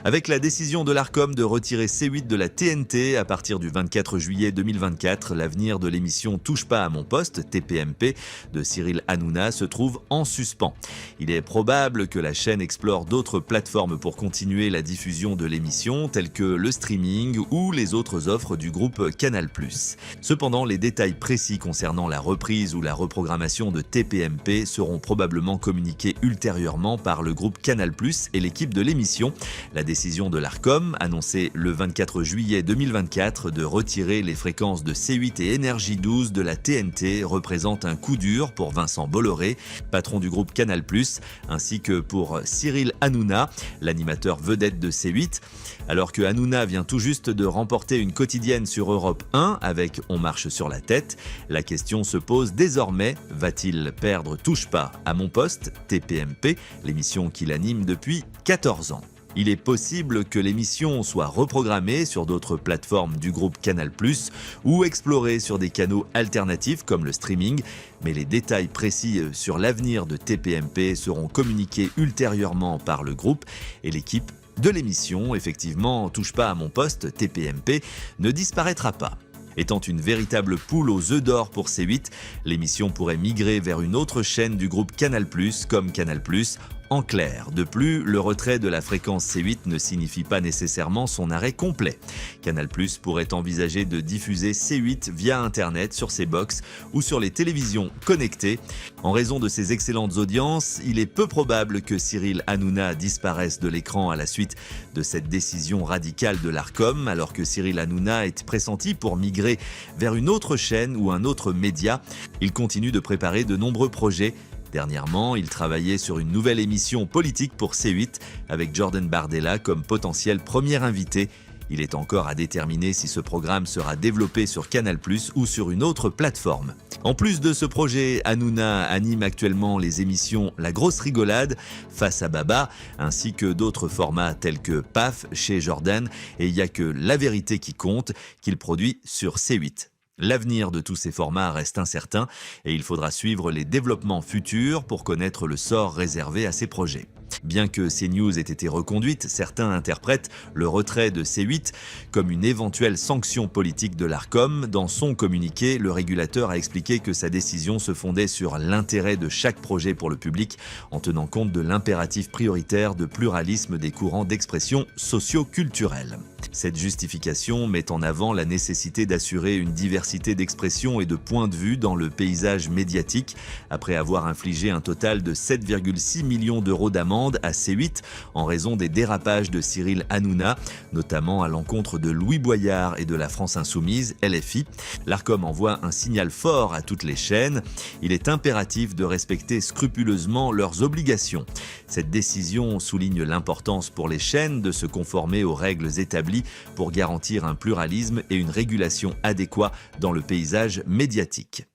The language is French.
Avec la décision de l'Arcom de retirer C8 de la TNT à partir du 24 juillet 2024, l'avenir de l'émission Touche pas à mon poste, TPMP, de Cyril Hanouna se trouve en suspens. Il est probable que la chaîne explore d'autres plateformes pour continuer la diffusion de l'émission, telles que le streaming ou les autres offres du groupe Canal+. Cependant, les détails précis concernant la reprise ou la reprogrammation de TPMP seront probablement communiqués ultérieurement par le groupe Canal+ et l'équipe de l'émission. La décision de l'Arcom, annoncée le 24 juillet 2024, de retirer les fréquences de C8 et Énergie 12 de la TNT représente un coup dur pour Vincent Bolloré, patron du groupe Canal+, ainsi que pour Cyril Hanouna, l'animateur vedette de C8. Alors que Hanouna vient tout juste de remporter une quotidienne sur Europe 1 avec On marche sur la tête, la question se pose désormais, va-t-il perdre Touche pas à mon poste, TPMP, l'émission qu'il anime depuis 14 ans? Il est possible que l'émission soit reprogrammée sur d'autres plateformes du groupe Canal+, ou explorée sur des canaux alternatifs comme le streaming, mais les détails précis sur l'avenir de TPMP seront communiqués ultérieurement par le groupe et l'équipe de l'émission. Effectivement, Touche pas à mon poste, TPMP, ne disparaîtra pas. Étant une véritable poule aux œufs d'or pour C8, l'émission pourrait migrer vers une autre chaîne du groupe Canal+, comme Canal+. En clair, de plus, le retrait de la fréquence C8 ne signifie pas nécessairement son arrêt complet. Canal+ pourrait envisager de diffuser C8 via Internet sur ses box ou sur les télévisions connectées. En raison de ses excellentes audiences, il est peu probable que Cyril Hanouna disparaisse de l'écran à la suite de cette décision radicale de l'Arcom, alors que Cyril Hanouna est pressenti pour migrer vers une autre chaîne ou un autre média. Il continue de préparer de nombreux projets. Dernièrement, il travaillait sur une nouvelle émission politique pour C8 avec Jordan Bardella comme potentiel premier invité. Il est encore à déterminer si ce programme sera développé sur Canal+ ou sur une autre plateforme. En plus de ce projet, Hanouna anime actuellement les émissions La Grosse Rigolade, Face à Baba, ainsi que d'autres formats tels que PAF chez Jordan et Il y a que la vérité qui compte qu'il produit sur C8. L'avenir de tous ces formats reste incertain et il faudra suivre les développements futurs pour connaître le sort réservé à ces projets. Bien que CNews ait été reconduite, certains interprètent le retrait de C8 comme une éventuelle sanction politique de l'Arcom. Dans son communiqué, le régulateur a expliqué que sa décision se fondait sur l'intérêt de chaque projet pour le public, en tenant compte de l'impératif prioritaire de pluralisme des courants d'expression socio-culturels. Cette justification met en avant la nécessité d'assurer une diversité d'expression et de points de vue dans le paysage médiatique, après avoir infligé un total de 7,6 millions d'euros d'amende à C8 en raison des dérapages de Cyril Hanouna, notamment à l'encontre de Louis Boyard et de la France Insoumise, LFI. L'Arcom envoie un signal fort à toutes les chaînes. Il est impératif de respecter scrupuleusement leurs obligations. Cette décision souligne l'importance pour les chaînes de se conformer aux règles établies pour garantir un pluralisme et une régulation adéquats dans le paysage médiatique.